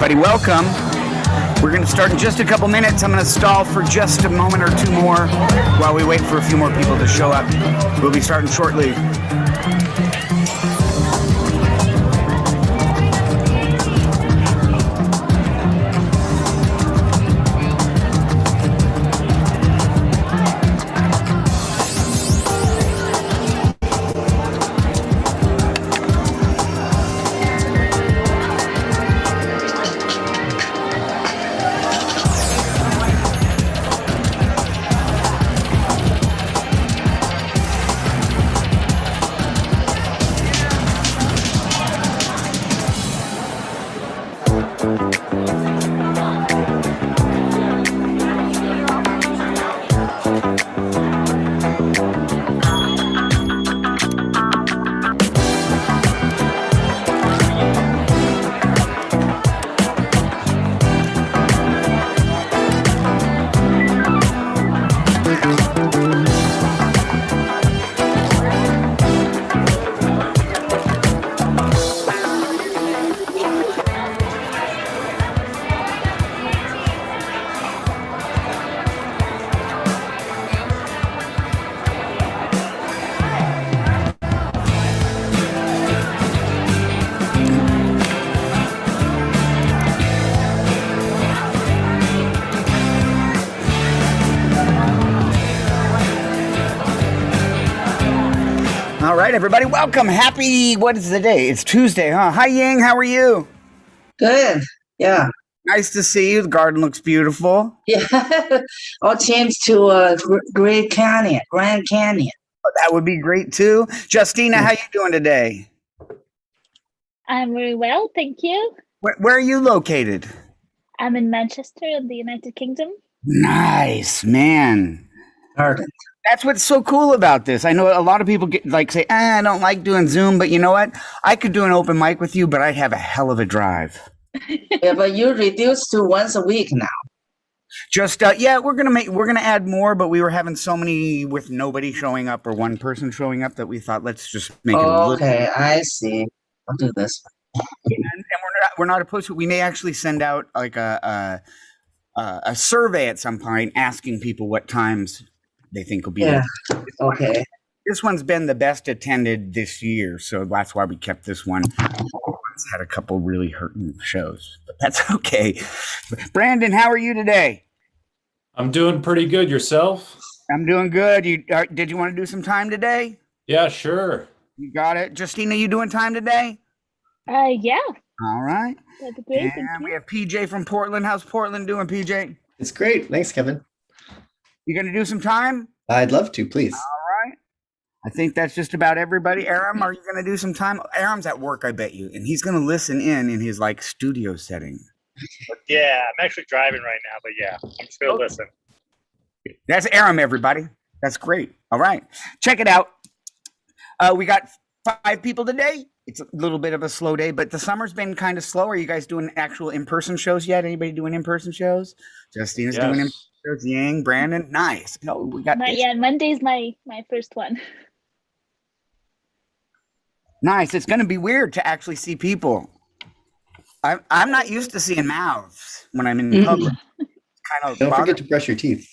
everybody. Welcome. We're going to start in just a couple minutes. I'm going to stall for just a moment or two more while we wait for a few more people to show up. We'll be starting shortly. All right, everybody, welcome. Happy, what is the day? It's Tuesday, huh? Hi, Ying, how are you? Good. Yeah. Nice to see you. The garden looks beautiful. Yeah. All changed to Grand Canyon. That would be great, too. Justina, how you doing today? I'm very well, thank you. Where are you located? I'm in Manchester in the United Kingdom. Nice, man. Garden. That's what's so cool about this. I know a lot of people say, I don't like doing Zoom, but you know what? I could do an open mic with you, but I'd have a hell of a drive. Yeah, but you reduced to once a week now. Just we're gonna add more, but we were having so many with nobody showing up or one person showing up that we thought let's just make it a little. Okay, I see. I'll do this. And we're not opposed to it. We may actually send out like a survey at some point asking people what times they think will be there. Okay. This one's been the best attended this year, so that's why we kept this one. It's had a couple really hurting shows, but that's okay. Brandon, how are you today? I'm doing pretty good. Yourself? I'm doing good. Did you want to do some time today? Yeah, sure. You got it. Justina, you doing time today? Yeah. All right. That'd be great. And we have PJ from Portland. How's Portland doing, PJ? It's great. Thanks, Kevin. You going to do some time? I'd love to, please. All right. I think that's just about everybody. Aram, are you going to do some time? Aram's at work, I bet you, and he's going to listen in his like studio setting. Yeah, I'm actually driving right now, but yeah, I'm just going to listen. That's Aram, everybody. That's great. All right. Check it out. We got 5 people today. It's a little bit of a slow day, but the summer's been kind of slow. Are you guys doing actual in-person shows yet? Anybody doing in-person shows? Justina's doing in-person shows. Yang, Brandon, nice. No, we got. Yeah, Monday's my first one. Nice. It's going to be weird to actually see people. I'm not used to seeing mouths when I'm in public. Kind of. Don't forget to brush your teeth.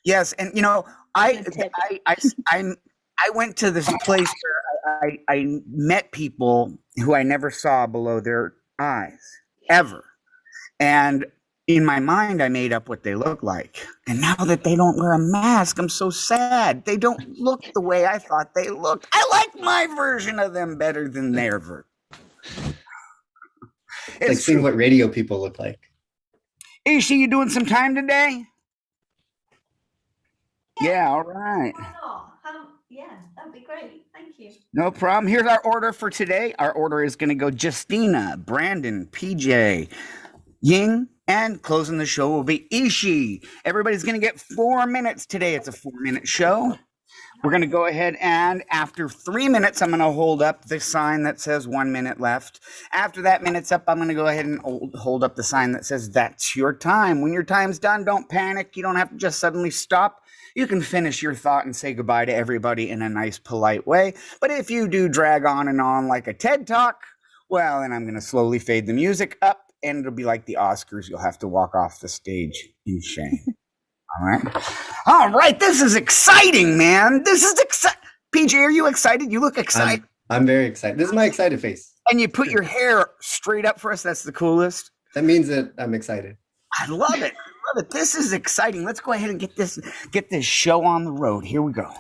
Yes, and you know, I went to this place where I met people who I never saw below their eyes ever, and in my mind I made up what they look like. And now that they don't wear a mask, I'm so sad. They don't look the way I thought they looked. I like my version of them better than their version. It's like seeing what radio people look like. Ishi, you doing some time today? Yeah, all right. Yeah, that'd be great. Thank you. No problem. Here's our order for today. Our order is going to go Justina, Brandon, PJ, Ying, and closing the show will be Ishi. Everybody's going to get 4 minutes today. It's a 4-minute show. We're going to go ahead and after 3 minutes, I'm going to hold up the sign that says 1 minute left. After that minute's up, I'm going to go ahead and hold up the sign that says that's your time. When your time's done, don't panic. You don't have to just suddenly stop. You can finish your thought and say goodbye to everybody in a nice, polite way. But if you do drag on and on like a TED Talk, well, then I'm going to slowly fade the music up and it'll be like the Oscars. You'll have to walk off the stage in shame. All right. All right. This is exciting, man. This is exciting. PJ, are you excited? You look excited. I'm very excited. This is my excited face. And you put your hair straight up for us. That's the coolest. That means that I'm excited. I love it. I love it. This is exciting. Let's go ahead and get this show on the road. Here we go.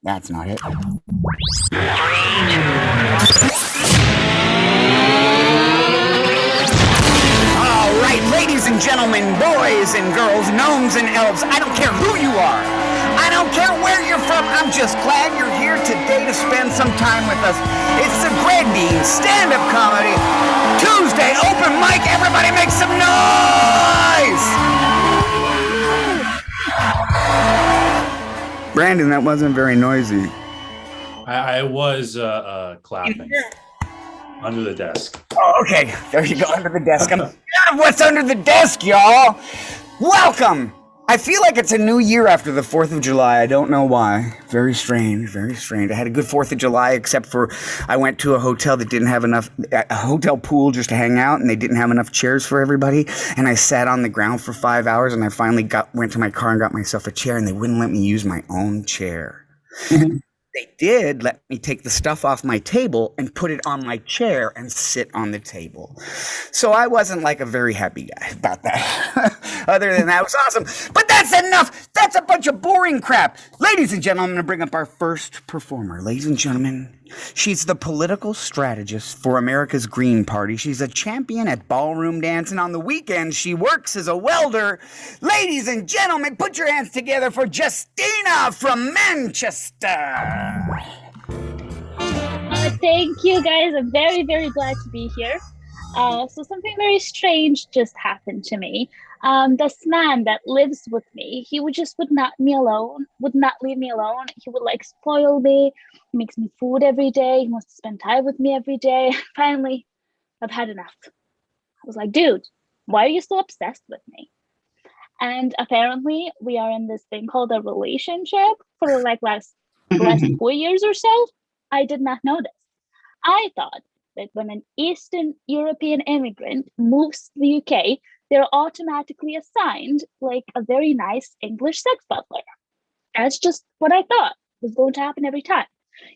That's not it. All right, ladies and gentlemen, boys and girls, gnomes and elves, I don't care who you are. I don't care where you're from. I'm just glad you're here today to spend some time with us. It's the Greg Dean stand-up comedy Tuesday open mic. Everybody make some noise! Brandon, that wasn't very noisy. I was clapping under the desk. Oh, okay. There you go, under the desk. I'm scared of what's under the desk, y'all. Welcome. I feel like it's a new year after the 4th of July. I don't know why. Very strange, very strange. I had a good 4th of July, except for I went to a hotel that didn't have a hotel pool just to hang out, and they didn't have enough chairs for everybody. And I sat on the ground for 5 hours, and I finally went to my car and got myself a chair, and they wouldn't let me use my own chair. They did let me take the stuff off my table and put it on my chair and sit on the table. So I wasn't like a very happy guy about that. Other than that, it was awesome. But that's enough. That's a bunch of boring crap. Ladies and gentlemen, I'm going to bring up our first performer. Ladies and gentlemen, she's the political strategist for America's Green Party. She's a champion at ballroom dance, and on the weekends, she works as a welder. Ladies and gentlemen, put your hands together for Justina from Manchester. Thank you, guys. I'm very, very glad to be here. So something very strange just happened to me. This man that lives with me, he would not leave me alone. He would like spoil me. He makes me food every day. He wants to spend time with me every day. Finally, I've had enough. I was like, dude, why are you so obsessed with me? And apparently we are in this thing called a relationship for like last 4 years or so. I did not know this. I thought that when an Eastern European immigrant moves to the UK, they're automatically assigned like a very nice English sex butler. That's just what I thought was going to happen every time.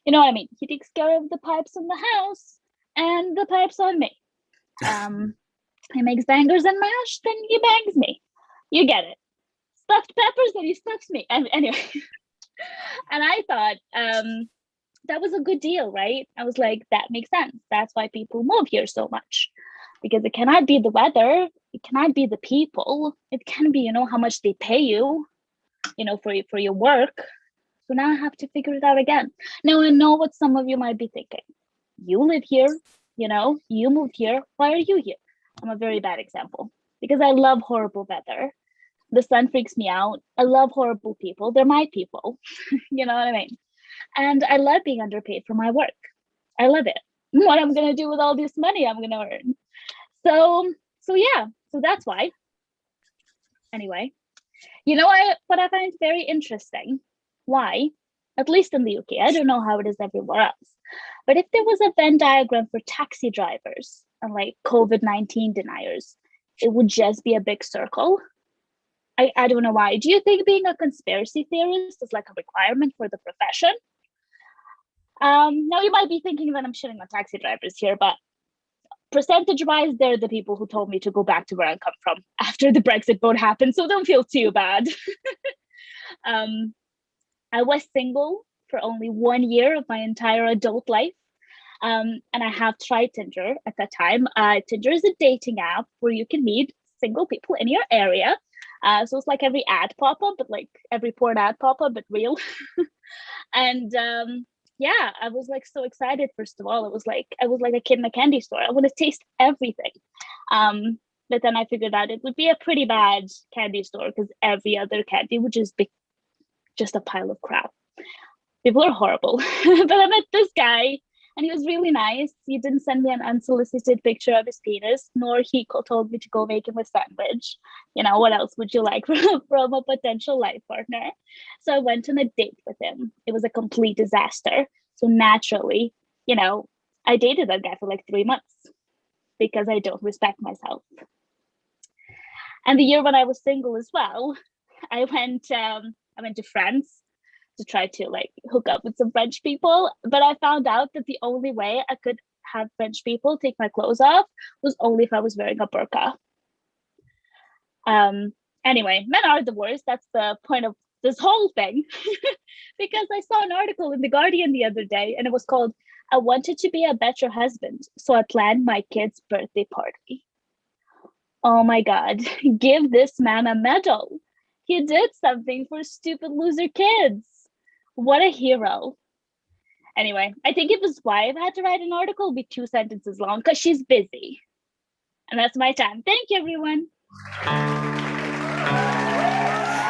You know what I mean? He takes care of the pipes in the house and the pipes on me. He makes bangers and mash, then he bangs me. You get it. Stuffed peppers, then he stuffs me. And anyway, and I thought that was a good deal, right? I was like, that makes sense. That's why people move here so much. Because it cannot be the weather, it cannot be the people, it can be, how much they pay you, for your work. So now I have to figure it out again. Now I know what some of you might be thinking. You live here, you moved here. Why are you here? I'm a very bad example because I love horrible weather. The sun freaks me out. I love horrible people. They're my people. You know what I mean? And I love being underpaid for my work. I love it. What I'm going to do with all this money I'm going to earn. So yeah, so that's why. Anyway, what I find very interesting, why, at least in the UK, I don't know how it is everywhere else, but if there was a Venn diagram for taxi drivers and like COVID-19 deniers, it would just be a big circle. I don't know why. Do you think being a conspiracy theorist is like a requirement for the profession? Now you might be thinking that I'm shitting on taxi drivers here, but percentage-wise, they're the people who told me to go back to where I come from after the Brexit vote happened, so don't feel too bad. I was single for only 1 year of my entire adult life, and I have tried Tinder at that time. Tinder is a dating app where you can meet single people in your area. So it's like every ad pop-up, but like every porn ad pop-up, but real. And yeah, I was like so excited. First of all, I was like a kid in a candy store. I want to taste everything. But then I figured out it would be a pretty bad candy store because every other candy would just be just a pile of crap. People are horrible. But I met this guy and he was really nice. He didn't send me an unsolicited picture of his penis, nor he told me to go make him a sandwich. What else would you like from a potential life partner? So I went on a date with him. It was a complete disaster. So naturally, I dated that guy for like 3 months because I don't respect myself. And the year when I was single as well, I went to France to try to like hook up with some French people, but I found out that the only way I could have French people take my clothes off was only if I was wearing a burqa. Anyway, men are the worst. That's the point of this whole thing. Because I saw an article in The Guardian the other day, and it was called, "I wanted to be a better husband, so I planned my kid's birthday party." Oh my God, give this man a medal. He did something for stupid loser kids. What a hero. Anyway, I think if his wife had to write an article, it'd be 2 sentences long because she's busy. And that's my time. Thank you, everyone.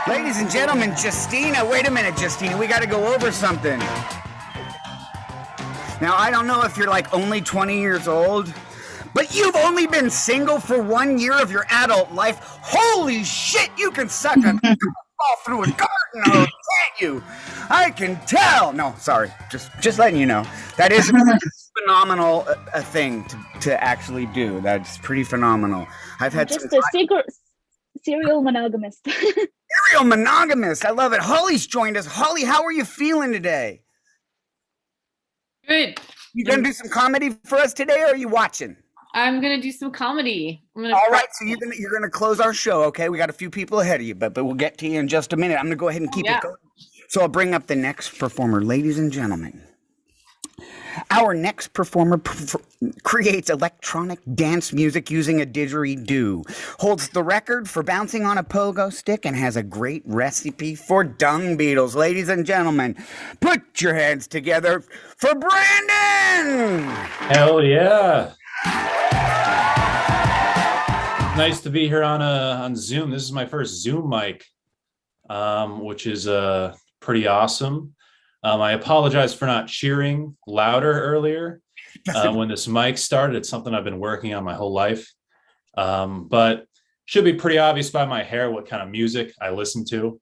Ladies and gentlemen, Justina, wait a minute, Justina, we got to go over something. Now, I don't know if you're like only 20 years old, but you've only been single for 1 year of your adult life. Holy shit, you can suck a ball through a garden hose, can't you? I can tell. No, sorry, just letting you know. That is a phenomenal a thing to actually do. That's pretty phenomenal. I've had just a serial monogamist. Serial monogamist. I love it. Holly's joined us. Holly, how are you feeling today? Good. You gonna do some comedy for us today, or are you watching? I'm gonna do some comedy. All right, so you're gonna close our show, okay? We got a few people ahead of you, but we'll get to you in just a minute. I'm gonna go ahead and keep it going. So I'll bring up the next performer, ladies and gentlemen. Our next performer creates electronic dance music using a didgeridoo, holds the record for bouncing on a pogo stick, and has a great recipe for dung beetles. Ladies and gentlemen, put your hands together for Brandon! Hell yeah. Nice to be here on Zoom. This is my first Zoom mic, which is pretty awesome. I apologize for not cheering louder earlier when this mic started. It's something I've been working on my whole life, but should be pretty obvious by my hair what kind of music I listen to.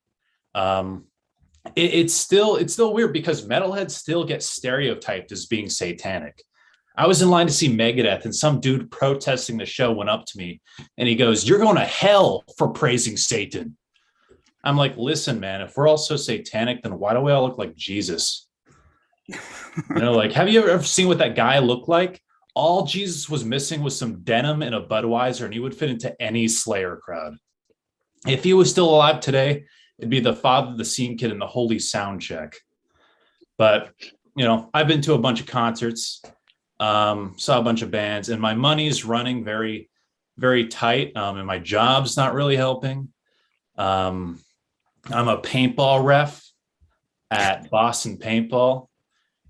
It's still weird because metalheads still get stereotyped as being satanic. I was in line to see Megadeth, and some dude protesting the show went up to me and he goes, "You're going to hell for praising Satan." I'm like, listen, man, if we're all so satanic, then why do we all look like Jesus? Like, have you ever seen what that guy looked like? All Jesus was missing was some denim and a Budweiser, and he would fit into any Slayer crowd. If he was still alive today, it'd be the Father, the Scene Kid, and the Holy Soundcheck. But, I've been to a bunch of concerts, saw a bunch of bands, and my money's running very, very tight, and my job's not really helping. I'm a paintball ref at Boston Paintball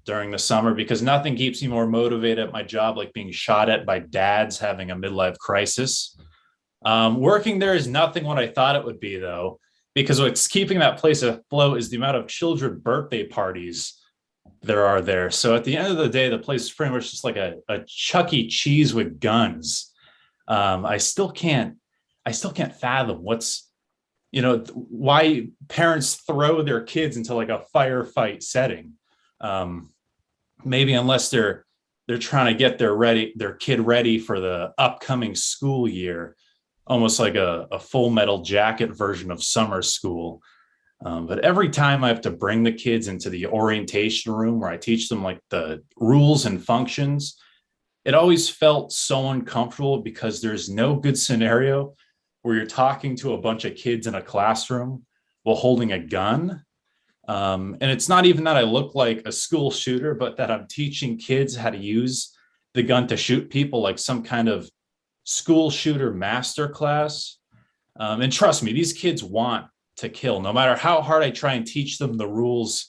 during the summer because nothing keeps me more motivated at my job like being shot at by dads having a midlife crisis. Working there is nothing what I thought it would be, though, because what's keeping that place afloat is the amount of children birthday parties there are there. So at the end of the day, the place is pretty much just like a Chuck E. Cheese with guns. I still can't fathom why parents throw their kids into like a firefight setting. Maybe unless they're trying to get their kid ready for the upcoming school year, almost like a Full Metal Jacket version of summer school. But every time I have to bring the kids into the orientation room where I teach them like the rules and functions, it always felt so uncomfortable because there's no good scenario where you're talking to a bunch of kids in a classroom while holding a gun. And it's not even that I look like a school shooter, but that I'm teaching kids how to use the gun to shoot people like some kind of school shooter masterclass. And trust me, these kids want to kill. No matter how hard I try and teach them the rules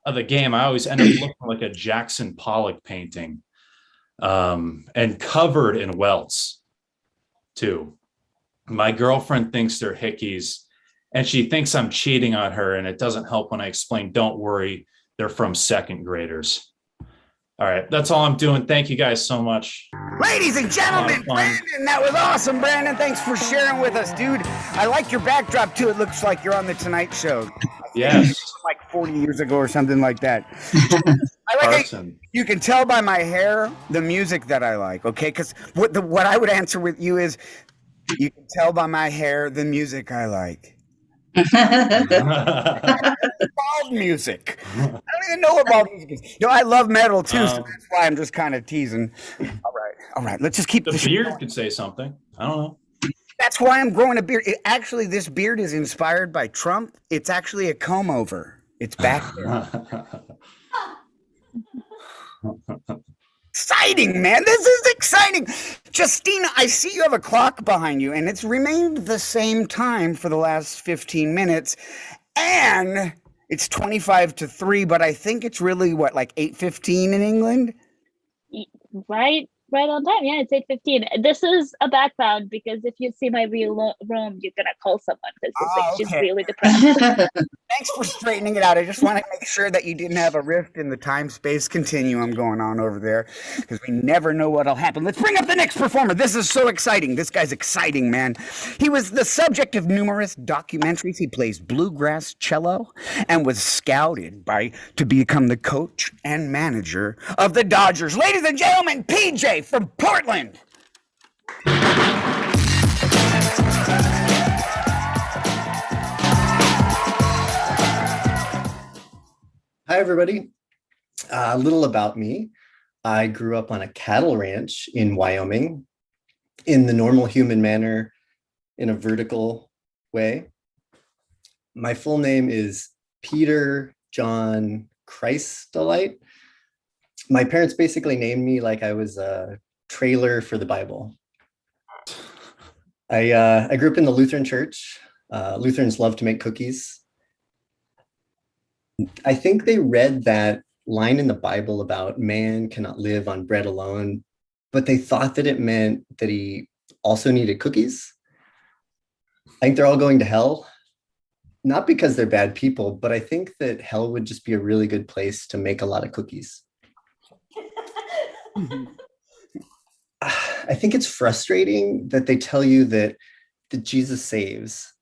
of the game, I always end up looking like a Jackson Pollock painting, and covered in welts too. My girlfriend thinks they're hickeys, and she thinks I'm cheating on her, and it doesn't help when I explain, don't worry, they're from second graders. All right. That's all I'm doing. Thank you guys so much. Ladies and gentlemen, Fun. Brandon, that was awesome, Brandon. Thanks for sharing with us, dude. I like your backdrop too. It looks like you're on the Tonight Show. Yes. Like 40 years ago or something like that. I like Carson. you can tell by my hair the music that I like, okay? Because what I would answer with you is you can tell by my hair the music I like. Bald music. I don't even know what bald music is. You know, I love metal too, so that's why I'm just kind of teasing. All right. Let's just keep The this. beard could say something. I don't know. That's why I'm growing a beard. Actually, this beard is inspired by Trump. It's actually a comb over. It's back there. Exciting, man. This is exciting. Justina, I see you have a clock behind you, and it's remained the same time for the last 15 minutes. And it's 25 to 3, but I think it's really, what, like 8:15 in England? Right on time. Yeah, it's 8:15. This is a background because if you see my real room, you're gonna call someone because she's really depressed. Thanks for straightening it out. I just want to make sure that you didn't have a rift in the time-space continuum going on over there because we never know what'll happen. Let's bring up the next performer. This is so exciting. This guy's exciting, man. He was the subject of numerous documentaries. He plays bluegrass cello and was scouted to become the coach and manager of the Dodgers. Ladies and gentlemen, PJ from Portland. Hi, everybody. A little about me. I grew up on a cattle ranch in Wyoming in the normal human manner, in a vertical way. My full name is Peter John Christolite. My parents basically named me like I was a trailer for the Bible. I grew up in the Lutheran church. Lutherans love to make cookies. I think they read that line in the Bible about man cannot live on bread alone, but they thought that it meant that he also needed cookies. I think they're all going to hell, not because they're bad people, but I think that hell would just be a really good place to make a lot of cookies. I think it's frustrating that they tell you that Jesus saves,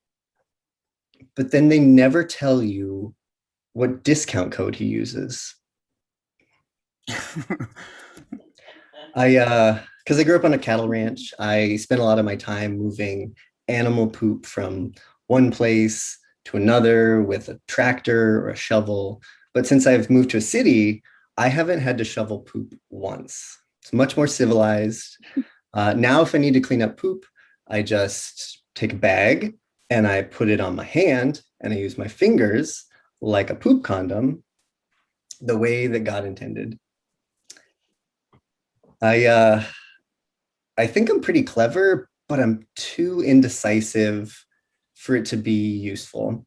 but then they never tell you what discount code he uses. Because I grew up on a cattle ranch, I spent a lot of my time moving animal poop from one place to another with a tractor or a shovel. But since I've moved to a city, I haven't had to shovel poop once. It's much more civilized. Now, if I need to clean up poop, I just take a bag and I put it on my hand and I use my fingers like a poop condom, the way that God intended. I think I'm pretty clever, but I'm too indecisive for it to be useful.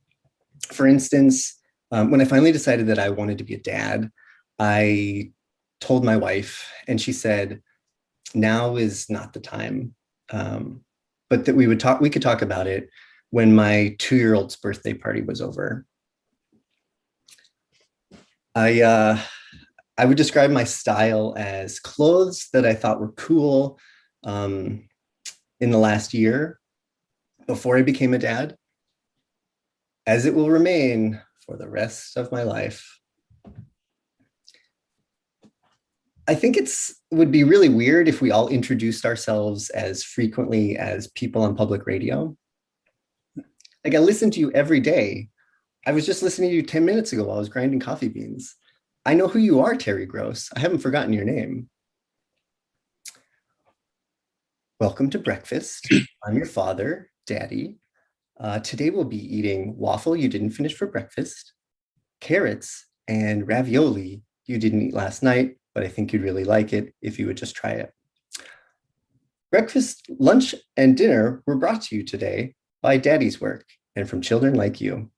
For instance, when I finally decided that I wanted to be a dad, I told my wife, and she said, now is not the time, but that we could talk about it when my 2-year-old's birthday party was over. I would describe my style as clothes that I thought were cool in the last year before I became a dad, as it will remain for the rest of my life. I think it would be really weird if we all introduced ourselves as frequently as people on public radio. Like, I listen to you every day. I was just listening to you 10 minutes ago while I was grinding coffee beans. I know who you are, Terry Gross. I haven't forgotten your name. Welcome to breakfast. I'm your father, Daddy. Today we'll be eating waffle you didn't finish for breakfast, carrots, and ravioli you didn't eat last night, but I think you'd really like it if you would just try it. Breakfast, lunch, and dinner were brought to you today by Daddy's work and from children like you.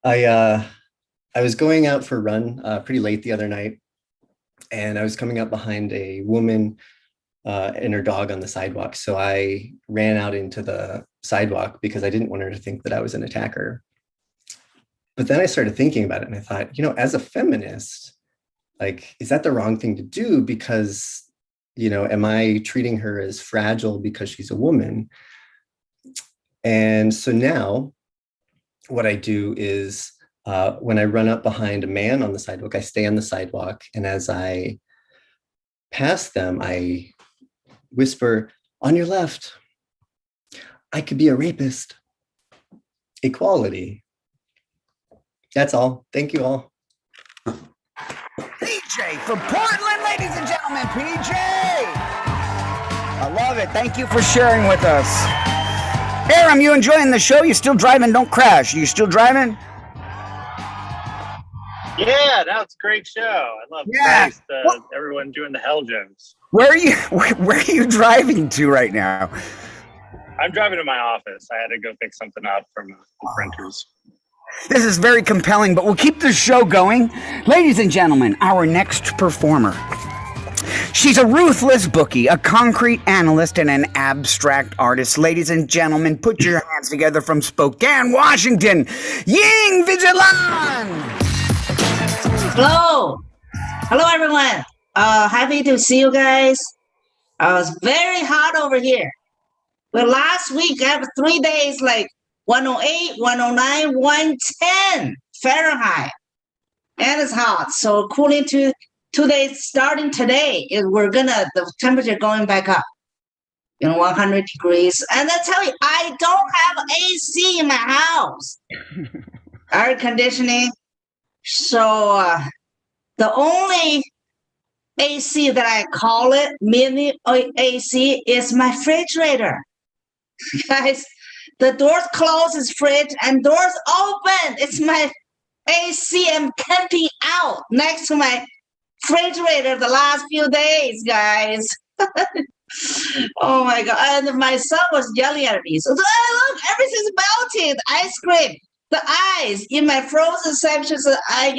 I was going out for a run pretty late the other night, and I was coming up behind a woman and her dog on the sidewalk. So I ran out into the sidewalk because I didn't want her to think that I was an attacker. But then I started thinking about it, and I thought, as a feminist, like, is that the wrong thing to do? Because, am I treating her as fragile because she's a woman? And so now what I do is when I run up behind a man on the sidewalk, I stay on the sidewalk. And as I pass them, I whisper, on your left, I could be a rapist. Equality. That's all. Thank you all. PJ from Portland, ladies and gentlemen. PJ. I love it. Thank you for sharing with us. Aram, you enjoying the show? You still driving? Don't crash. You still driving? Yeah, no, it's a great show. I love everyone doing the hell jokes. Where are you driving to right now? I'm driving to my office. I had to go pick something up from the printers. This is very compelling, but we'll keep the show going. Ladies and gentlemen, our next performer. She's a ruthless bookie, a concrete analyst, and an abstract artist. Ladies and gentlemen, put your hands together from Spokane, Washington. Ying Vigilan! Hello. Hello, everyone. Happy to see you guys. It's very hot over here. Well, last week, I have 3 days, like 108, 109, 110 Fahrenheit. And it's hot. So cooling to 2 days starting today, the temperature going back up, 100 degrees. And I tell you, I don't have AC in my house. Air conditioning. So the only AC that I call it, mini AC, is my refrigerator. Guys, the doors closed, is fridge, and doors open. It's my AC. I'm camping out next to my refrigerator the last few days, guys. Oh my God. And my son was yelling at me. So, look, everything's melted. Ice cream. The ice in my frozen sections, like,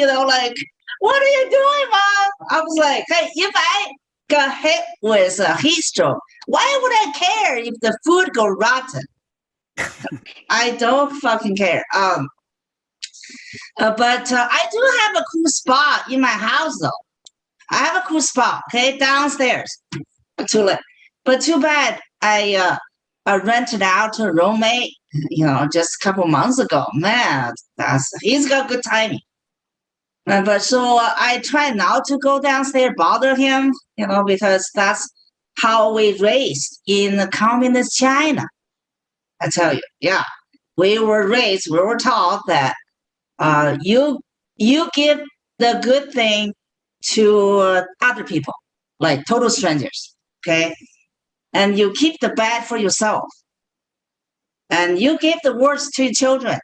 what are you doing, Mom? I was like, hey, if I got hit with a heat stroke, why would I care if the food go rotten? I don't fucking care. But I do have a cool spot in my house, though. I have a cool spot, okay, downstairs. But too bad I rented out to a roommate, just a couple months ago. Man, he's got good timing. But so I try not to go downstairs, bother him, because that's how we raised in communist China. I tell you, yeah, we were taught that you give the good thing to other people, like total strangers, okay? And you keep the bad for yourself. And you give the worst to your children.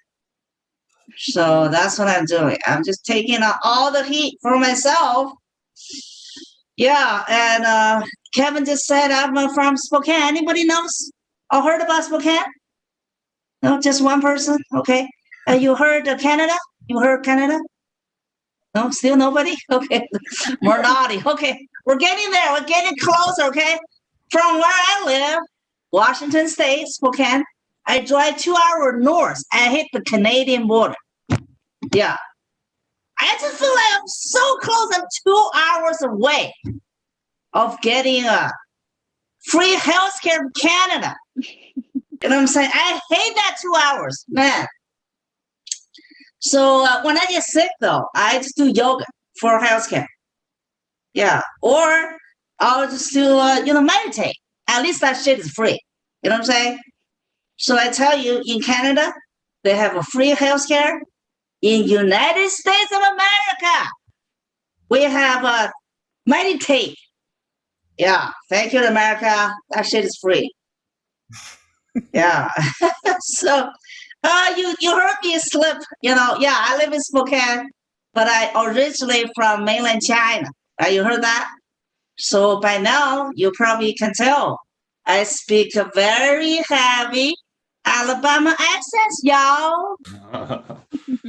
So that's what I'm doing. I'm just taking all the heat for myself. Yeah, and Kevin just said I'm from Spokane. Anybody knows or heard about Spokane? No, just one person? Okay. You heard Canada? You heard Canada? No, still nobody? Okay. More naughty. Okay. We're getting there. We're getting closer, okay? From where I live, Washington State, Spokane, I drive 2 hours north and hit the Canadian border. Yeah. I just feel like I'm so close. I'm 2 hours away of getting free healthcare from Canada. You know what I'm saying? I hate that 2 hours, man. So when I get sick, though, I just do yoga for healthcare. Yeah. Or I'll just do, meditate. At least that shit is free. You know what I'm saying? So I tell you, in Canada, they have a free healthcare. In United States of America, we have a meditate. Yeah. Thank you, America. That shit is free. Yeah. So you heard me slip, yeah, I live in Spokane, but I originally from mainland China. You heard that? So by now, you probably can tell I speak a very heavy Alabama accent, y'all.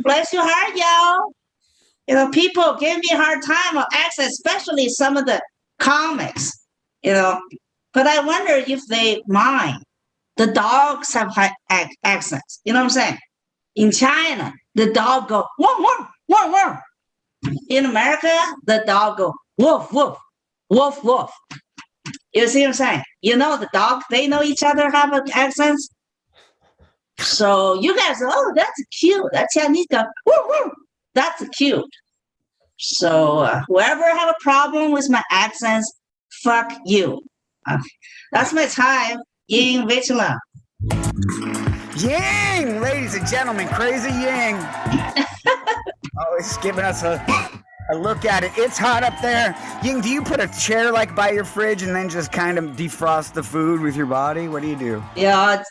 Bless your heart, y'all. People give me a hard time on accent, especially some of the comics, But I wonder if they mind. The dogs have high accents. You know what I'm saying? In China, the dog go, wah, wah, wah, wah. In America, the dog go woof woof woof woof. You see what I'm saying? You know the dog, they know each other have accents. So you guys, oh, that's cute. That Chinese dog, woo woo, that's cute. So whoever have a problem with my accents, fuck you. That's my time in Vietnam. Ying, ladies and gentlemen, crazy Ying. Always giving us a look at it. It's hot up there. Ying, do you put a chair like by your fridge and then just kind of defrost the food with your body? What do you do? Yeah,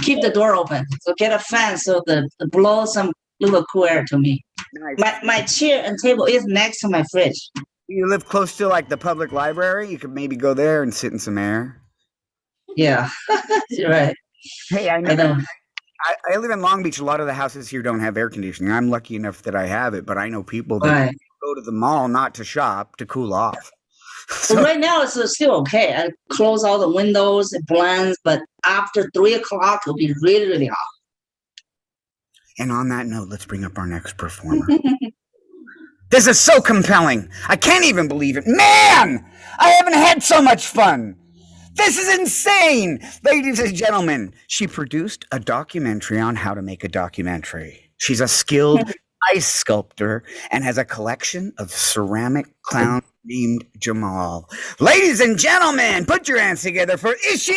keep the door open. So get a fan so the blow some little cool air to me. Nice. My chair and table is next to my fridge. You live close to like the public library? You could maybe go there and sit in some air. Yeah, you're right. Hey, I I know. know. I live in Long Beach. A lot of the houses here don't have air conditioning. I'm lucky enough that I have it, but I know people that Right. go to the mall not to shop, to cool off. So right now it's still okay. I close all the windows, it blends, but after 3 o'clock it'll be really, really hot. And on that note, let's bring up our next performer. This is so compelling. I can't even believe it. Man, I haven't had so much fun. This is insane. Ladies and gentlemen, she produced a documentary on how to make a documentary. She's a skilled ice sculptor and has a collection of ceramic clowns named Jamal. Ladies and gentlemen, put your hands together for Ishi!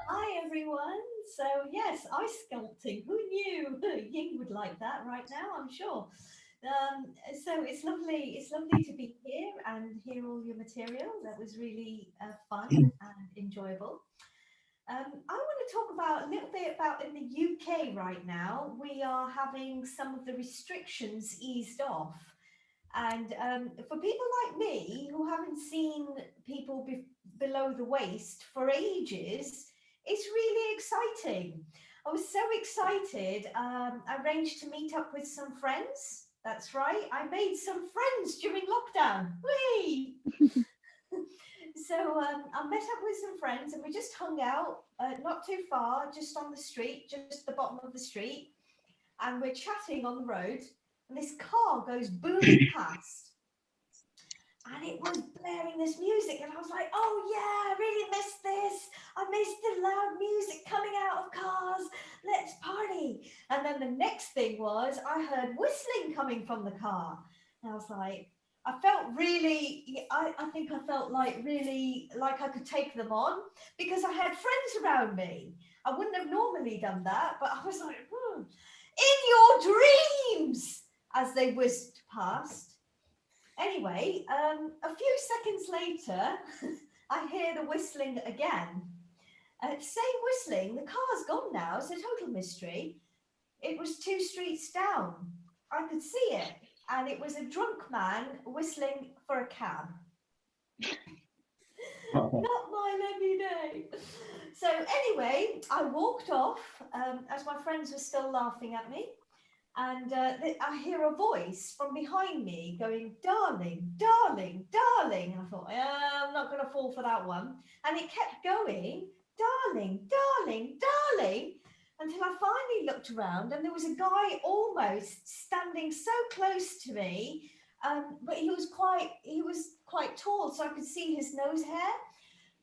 Hi everyone. So yes, ice sculpting. Who knew? Ying would like that right now, I'm sure. So it's lovely. It's lovely to be here and hear all your material. That was really fun and enjoyable. I want to talk about a little bit about in the UK right now. We are having some of the restrictions eased off. And for people like me who haven't seen people below the waist for ages, it's really exciting. I was so excited. I arranged to meet up with some friends. That's right. I made some friends during lockdown. Whee! So I met up with some friends and we just hung out, not too far, just on the street, just the bottom of the street. And we're chatting on the road and this car goes booming past. And it was blaring this music and I was like, oh yeah, I really missed this. I missed the loud music coming out of cars. Let's party. And then the next thing was I heard whistling coming from the car. And I was like, I felt really, I think I felt like really like I could take them on because I had friends around me. I wouldn't have normally done that, but I was like, in your dreams, as they whisked past. Anyway, a few seconds later, I hear the whistling again. Same whistling, the car's gone now, it's a total mystery. It was 2 streets down. I could see it. And it was a drunk man whistling for a cab. Not my lucky day. So anyway, I walked off as my friends were still laughing at me. And I hear a voice from behind me going, darling, darling, darling. And I thought, I'm not going to fall for that one. And it kept going, darling, darling, darling, until I finally looked around and there was a guy almost standing so close to me, but he was quite tall, so I could see his nose hair.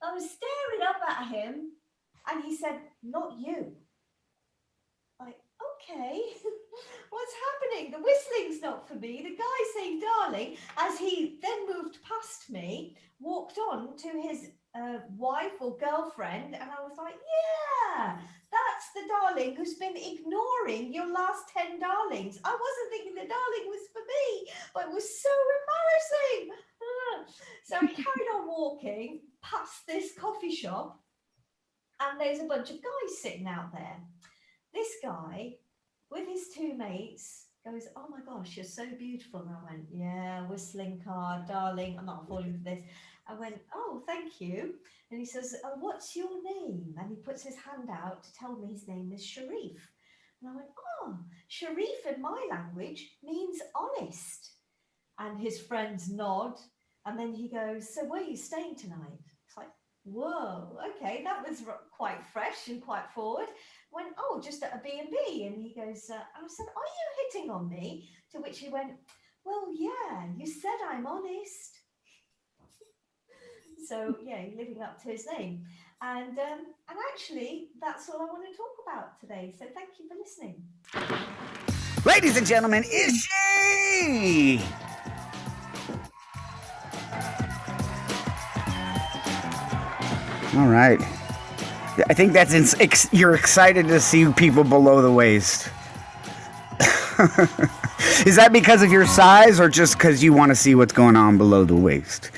I was staring up at him and he said, not you. Like, okay, what's happening? The whistling's not for me. The guy saying darling, as he then moved past me, walked on to his wife or girlfriend, and I was like, yeah, that's the darling who's been ignoring your last 10 darlings. I wasn't thinking the darling was for me, but it was so embarrassing. So I carried on walking past this coffee shop, and there's a bunch of guys sitting out there. This guy with his 2 mates goes, oh my gosh, you're so beautiful. And I went, yeah, whistling car, darling, I'm not falling for this. I went, oh, thank you. And he says, oh, what's your name? And he puts his hand out to tell me his name is Sharif. And I went, oh, Sharif in my language means honest. And his friends nod. And then he goes, so where are you staying tonight? It's like, whoa, okay, that was quite fresh and quite forward. went, oh, just at a B&B. And he goes, I said, are you hitting on me? To which he went, well, yeah, you said I'm honest. So yeah, living up to his name. And actually, that's all I want to talk about today. So thank you for listening. Ladies and gentlemen, Ishi! All right. I think that's you're excited to see people below the waist. Is that because of your size or just because you want to see what's going on below the waist?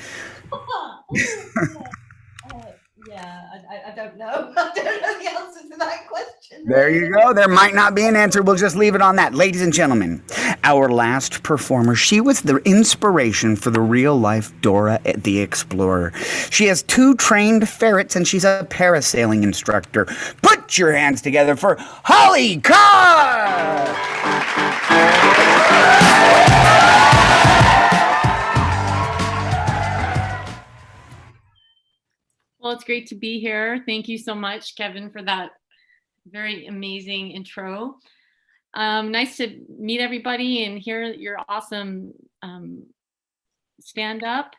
I don't know. I don't know the answer to that question. There you go. There might not be an answer. We'll just leave it on that. Ladies and gentlemen, our last performer, she was the inspiration for the real-life Dora the Explorer. She has 2 trained ferrets, and she's a parasailing instructor. Put your hands together for Holly Carr! Well, it's great to be here. Thank you so much, Kevin, for that very amazing intro. Nice to meet everybody and hear your awesome stand-up.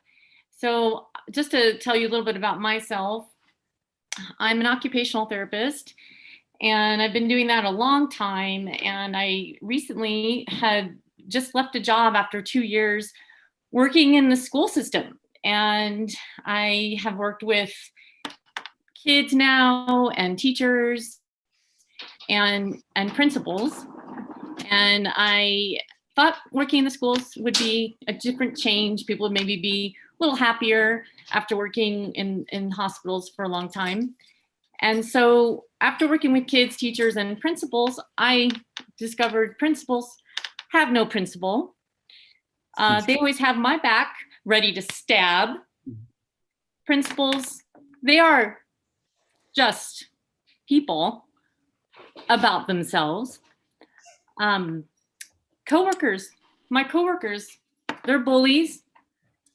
So just to tell you a little bit about myself, I'm an occupational therapist, and I've been doing that a long time. And I recently had just left a job after 2 years working in the school system. And I have worked with kids now and teachers and principals. And I thought working in the schools would be a different change. People would maybe be a little happier after working in hospitals for a long time. And so after working with kids, teachers, and principals, I discovered principals have no principle. They always have my back ready to stab. Principals, they are just people about themselves. Coworkers, my coworkers, they're bullies.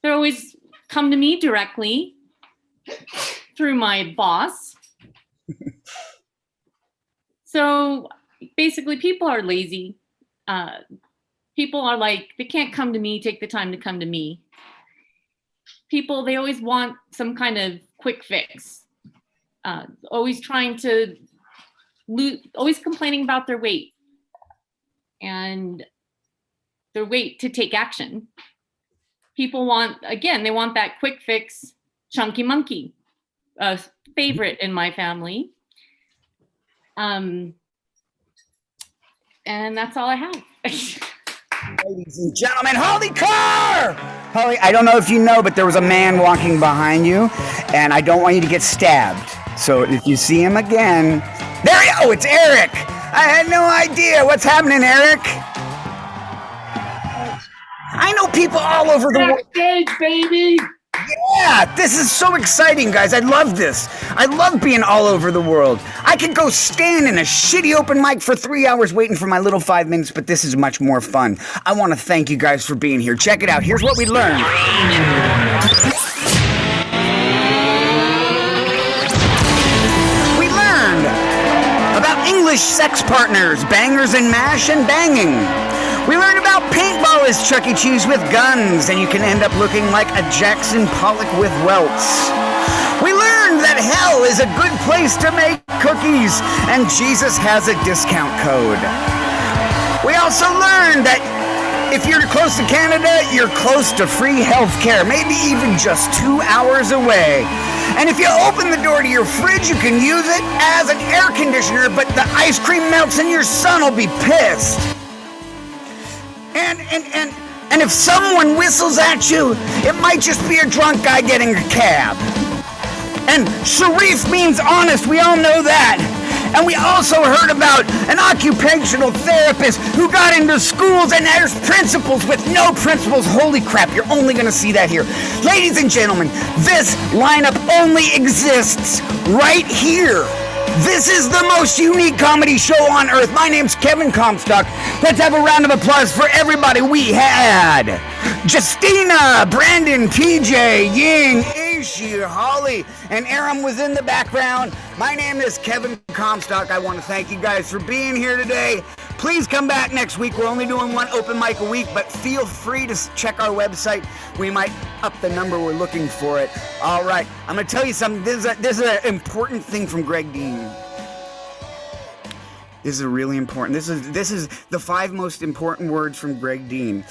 They always come to me directly through my boss. So basically, people are lazy. People are like, they can't come to me, take the time to come to me. People, they always want some kind of quick fix. Always trying to always complaining about their weight and their weight to take action. People want, again, they want that quick fix, chunky monkey, a favorite in my family. And that's all I have. Ladies and gentlemen, Holly Carr! Holly, I don't know if you know, but there was a man walking behind you, and I don't want you to get stabbed. So if you see him again, there you go, it's Eric! I had no idea. What's happening, Eric? I know people all over the world. Backstage, baby! Yeah, this is so exciting, guys. I love this. I love being all over the world. I could go stand in a shitty open mic for 3 hours waiting for my little 5 minutes, but this is much more fun. I want to thank you guys for being here. Check it out. Here's what we learned. We learned about English sex partners, bangers and mash, and banging. We learned about paintball is Chuck E. Cheese with guns, and you can end up looking like a Jackson Pollock with welts. We learned that hell is a good place to make cookies, and Jesus has a discount code. We also learned that if you're close to Canada, you're close to free health care, maybe even just 2 hours away. And if you open the door to your fridge, you can use it as an air conditioner, but the ice cream melts and your son will be pissed. And if someone whistles at you, it might just be a drunk guy getting a cab. And Sharif means honest, we all know that. And we also heard about an occupational therapist who got into schools, and there's principals with no principals. Holy crap, you're only gonna see that here. Ladies and gentlemen, this lineup only exists right here. This is the most unique comedy show on earth. My name's Kevin Comstock. Let's have a round of applause for everybody we had. Justina, Brandon, PJ, Ying, Ishii, Holly, and Aram was in the background. My name is Kevin Comstock. I want to thank you guys for being here today. Please come back next week. We're only doing one open mic a week, but feel free to check our website. We might up the number. We're looking for it. All right. I'm going to tell you something. This is an important thing from Greg Dean. This is really important. This is the 5 most important words from Greg Dean.